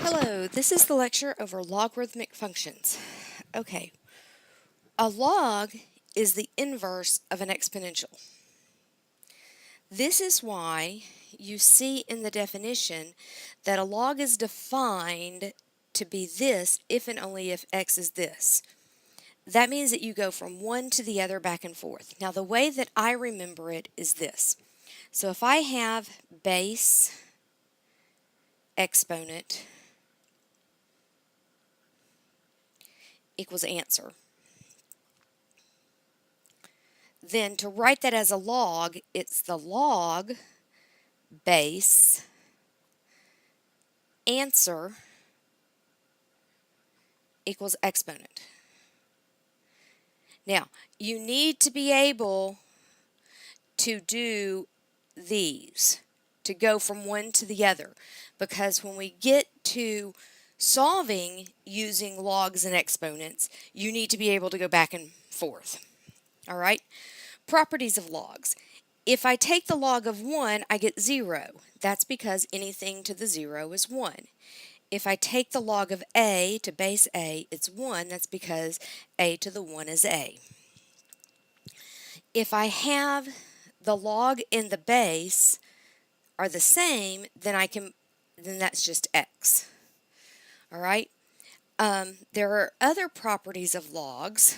Hello, this is the lecture over logarithmic functions. Okay, a log is the inverse of an exponential. This is why you see in the definition that a log is defined to be this if and only if x is this. That means that you go from one to the other back and forth. Now the way that I remember it is this. So if I have base exponent equals answer, then to write that as a log, it's the log base answer equals exponent. Now, you need to be able to do these, to go from one to the other, because when we get to solving using logs and exponents, you need to be able to go back and forth. All right? Properties of logs. If I take the log of 1, I get 0. That's because anything to the 0 is 1. If I take the log of a to base a, it's 1. That's because a to the 1 is a. If I have the log and the base are the same, then that's just x. All right? There are other properties of logs,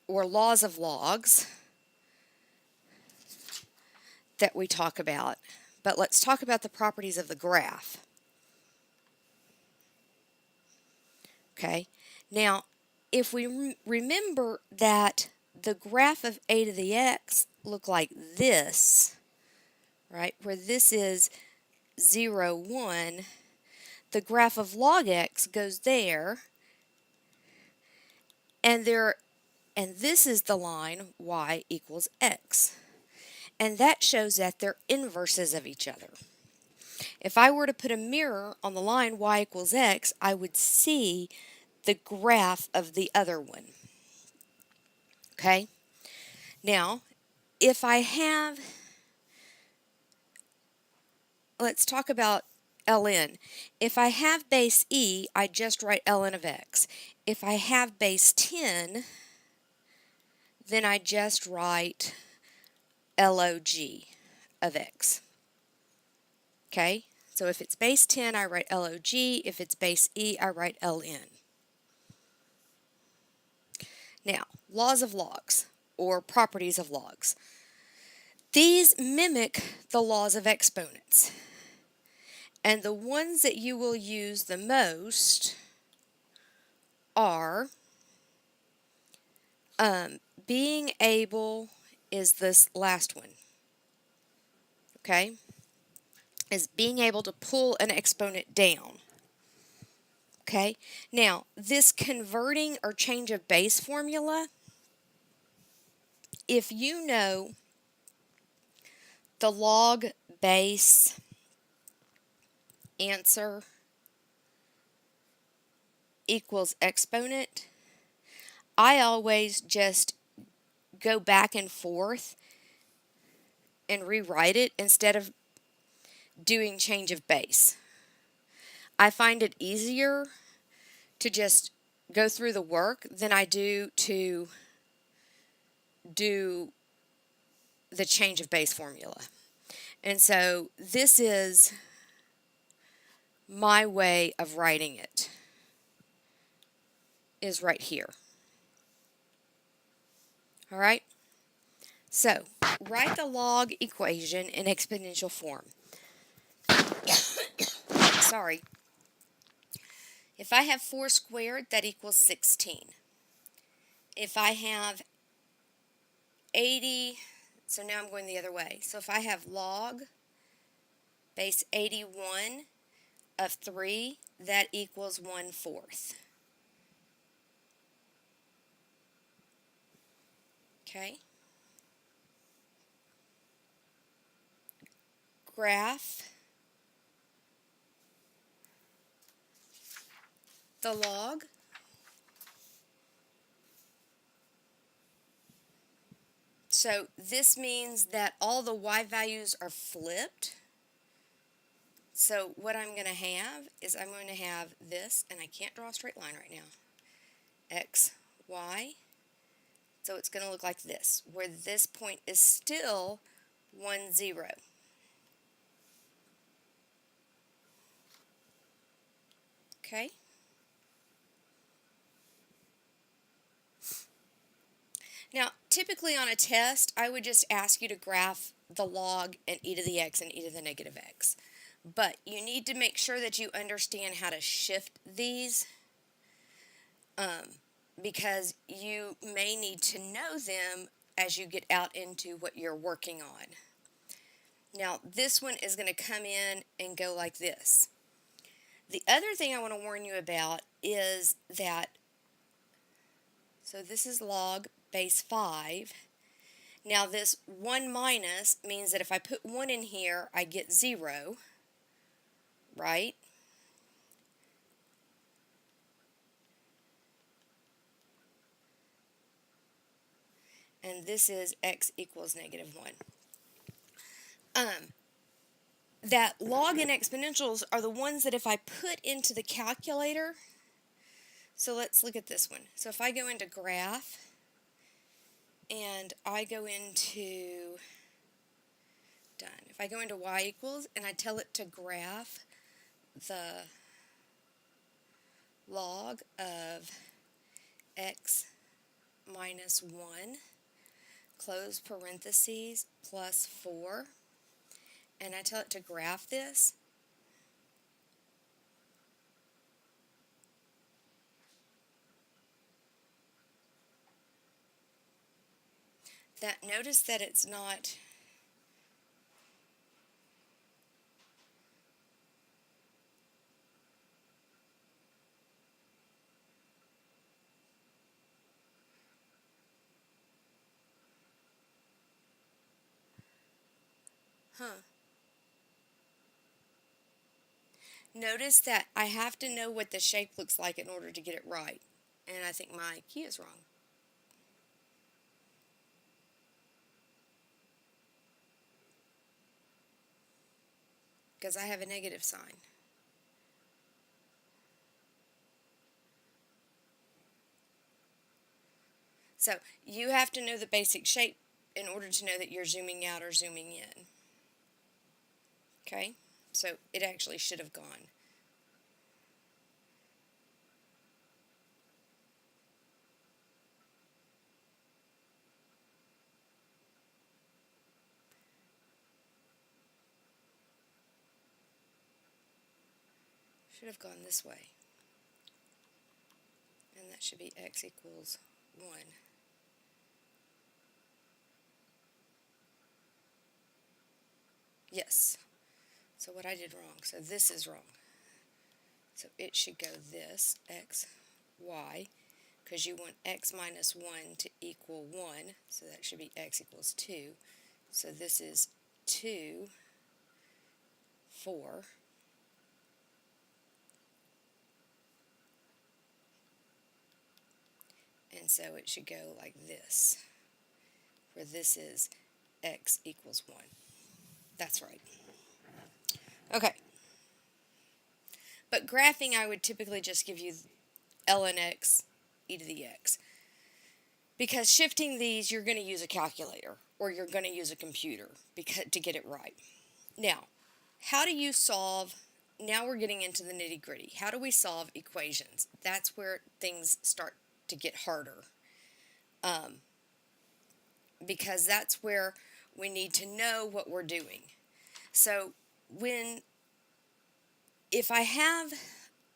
or laws of logs, that we talk about. But let's talk about the properties of the graph. Okay, now if we remember that the graph of a to the x look like this, right, where this is 0, 1, the graph of log x goes there, and this is the line y equals x. And that shows that they're inverses of each other. If I were to put a mirror on the line y equals x, I would see the graph of the other one. Okay? Now, if I have, let's talk about ln. If I have base e, I just write ln of x. If I have base 10, then I just write log of x. Okay? So if it's base 10, I write log. If it's base e, I write ln. Now, laws of logs, or properties of logs. These mimic the laws of exponents. And the ones that you will use the most are being able, is this last one. Okay? Is being able to pull an exponent down. Okay? Now, this converting or change of base formula, if you know the log base answer equals exponent, I always just go back and forth and rewrite it instead of doing change of base. I find it easier to just go through the work than I do to do the change of base formula. And so this is my way of writing it, is right here. All right? So, write the log equation in exponential form. Sorry. If I have 4 squared, that equals 16. If I have 80, so now I'm going the other way. So if I have log base 81 of 3, that equals 1/4. Okay? Graph the log so this means that all the y values are flipped. So what I'm going to have is I'm going to have this, and I can't draw a straight line right now, x, y. So it's going to look like this, where this point is still 1, 0. Okay? Now, typically on a test, I would just ask you to graph the log and e to the x and e to the negative x. But you need to make sure that you understand how to shift these because you may need to know them as you get out into what you're working on. Now, this one is going to come in and go like this. The other thing I want to warn you about is that, so this is log base 5. Now this 1 minus means that if I put 1 in here, I get 0, right? And this is x equals negative 1. That log and exponentials are the ones that if I put into the calculator, so let's look at this one. So if I go into graph, and I go into, done. If I go into y equals, and I tell it to graph the log of x minus 1, close parentheses, plus 4, and I tell it to graph this, that notice that it's not Notice that I have to know what the shape looks like in order to get it right. And I think my key is wrong. Because I have a negative sign. So you have to know the basic shape in order to know that you're zooming out or zooming in. Okay? So it actually should have gone. Should have gone this way. And that should be x equals 1. Yes. So what I did wrong. So this is wrong. So it should go this, x, y, because you want x minus 1 to equal 1. So that should be x equals 2. So this is 2, 4. And so it should go like this, where this is x equals 1. That's right. Okay. But graphing, I would typically just give you ln x, e to the x. Because shifting these, you're going to use a calculator, or you're going to use a computer to get it right. Now, how do you solve, now we're getting into the nitty-gritty. How do we solve equations? That's where things start to get harder. Because that's where we need to know what we're doing. So if I have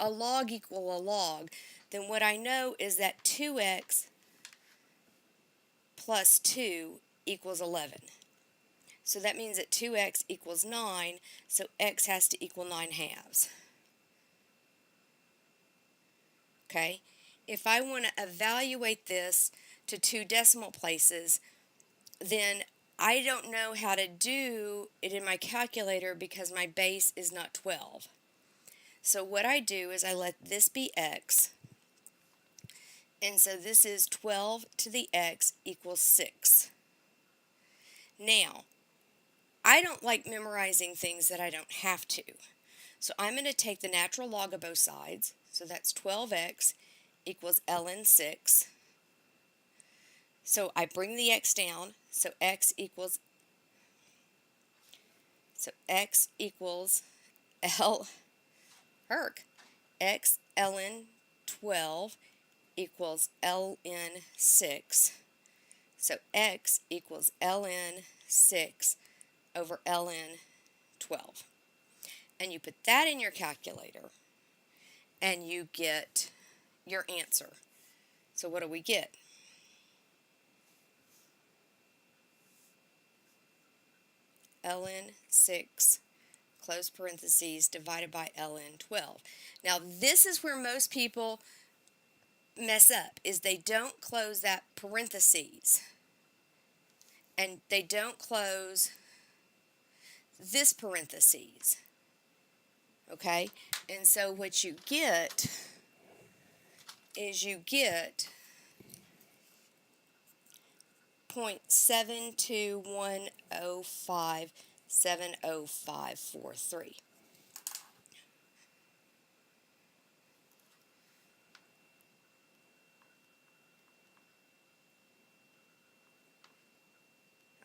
a log equal a log, then what I know is that 2x plus 2 equals 11. So that means that 2x equals 9, so x has to equal 9 halves. Okay? If I want to evaluate this to 2 decimal places, then I don't know how to do it in my calculator because my base is not 12. So what I do is I let this be x, and so this is 12 to the x equals 6. Now, I don't like memorizing things that I don't have to. So I'm going to take the natural log of both sides. So that's 12x equals ln 6. So I bring the x down. So x equals x ln 12 equals ln 6. So x equals ln 6 over ln 12. And you put that in your calculator, and you get your answer. So what do we get? ln 6 close parentheses divided by ln 12. Now this is where most people mess up, is they don't close that parentheses, and they don't close this parentheses. Okay, and so what you get is you get 0.721057053.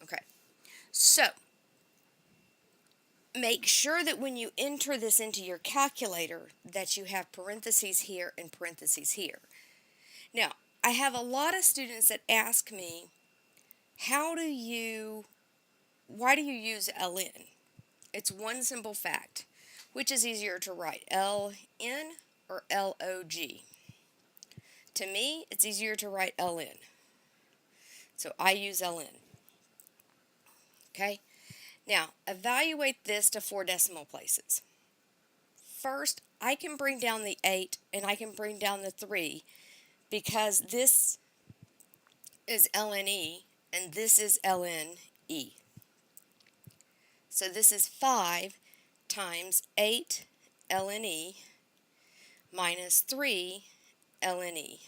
Okay, so make sure that when you enter this into your calculator that you have parentheses here and parentheses here. Now, I have a lot of students that ask me, why do you use ln? It's one simple fact. Which is easier to write, ln or log? To me, it's easier to write ln. So I use ln. Okay? Now, evaluate this to 4 decimal places. First, I can bring down the 8 and I can bring down the 3 because this is ln e and this is ln e. So this is 5 times 8 ln e minus 3 ln e.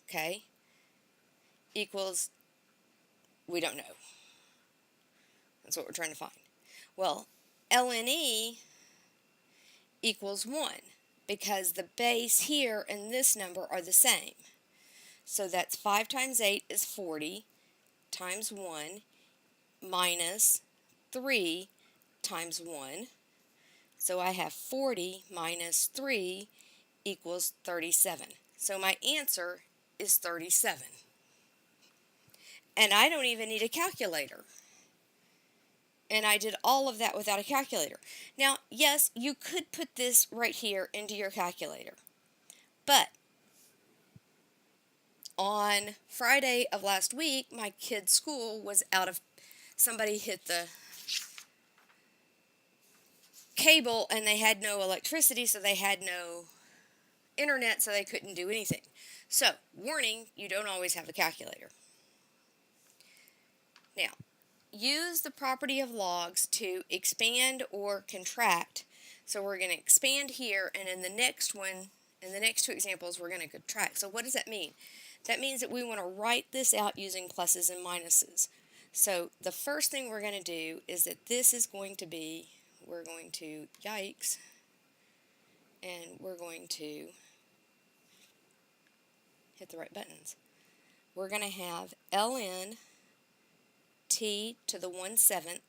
Okay? Equals, we don't know. That's what we're trying to find. Well, ln e equals 1 because the base here and this number are the same. So that's 5 times 8 is 40 times 1 minus 3 times 1. So I have 40 minus 3 equals 37. So my answer is 37. And I don't even need a calculator. And I did all of that without a calculator. Now, yes, you could put this right here into your calculator. But on Friday of last week, my kid's school was somebody hit the cable and they had no electricity, so they had no internet, so they couldn't do anything. So, warning, you don't always have a calculator. Now, use the property of logs to expand or contract. So we're going to expand here, and in the next one, in the next 2 examples, we're going to contract. So what does that mean? That means that we want to write this out using pluses and minuses. So the first thing we're going to do is that this is going to be, we're going to, yikes, and we're going to hit the right buttons. We're going to have ln t to the 1/7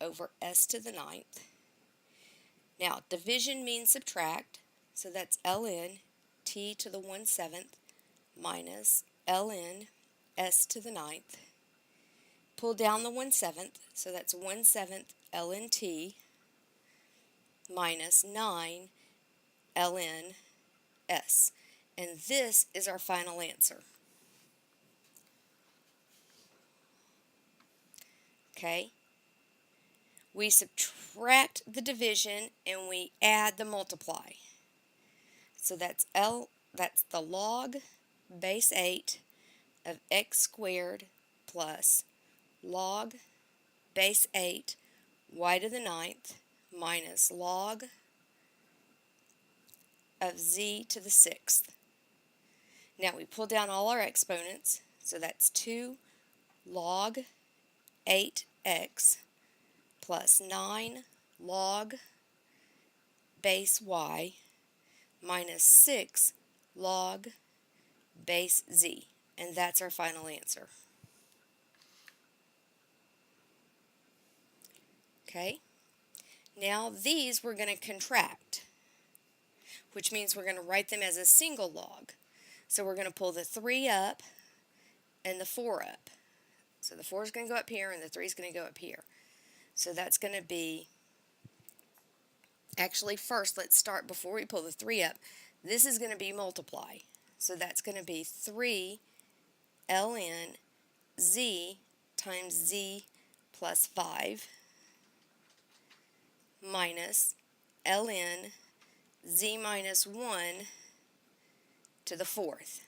over s to the 9th. Now, division means subtract, so that's ln t to the 1/7 minus ln s to the 9th. Pull down the 1/7, so that's 1/7 ln t minus 9 ln s. And this is our final answer. Okay? We subtract the division and we add the multiply. So that's the log base 8 of x squared plus log base 8 y to the 9th minus log of z to the 6th. Now we pull down all our exponents, so that's 2 log 8x plus 9 log base y minus 6 log base z. And that's our final answer. Okay? Now these we're going to contract, which means we're going to write them as a single log. So we're going to pull the 3 up and the 4 up. So the 4 is going to go up here and the 3 is going to go up here. So that's going to be, actually first let's start before we pull the 3 up. This is going to be multiply. So that's going to be 3 ln z times z plus 5 minus ln z minus 1 to the 4th.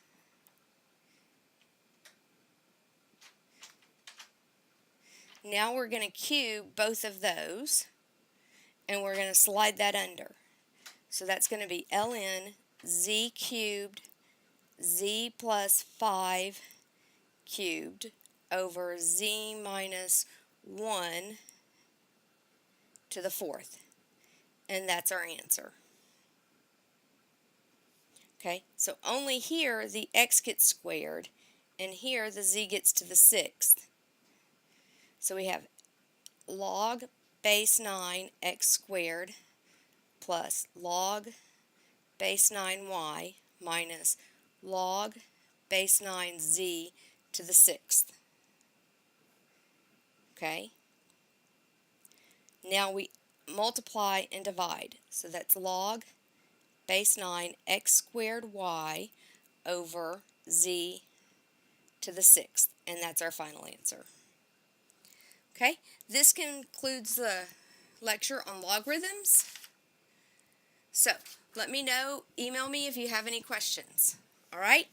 Now we're going to cube both of those, and we're going to slide that under. So that's going to be ln z cubed z plus 5 cubed over z minus 1 to the 4th. And that's our answer. Okay, so only here the x gets squared, and here the z gets to the 6th. So we have log base 9 x squared plus log base 9y minus log base 9z to the 6th. Okay? Now we multiply and divide. So that's log base 9 x squared y over z to the 6th. And that's our final answer. Okay, this concludes the lecture on logarithms. So, let me know, email me if you have any questions. All right?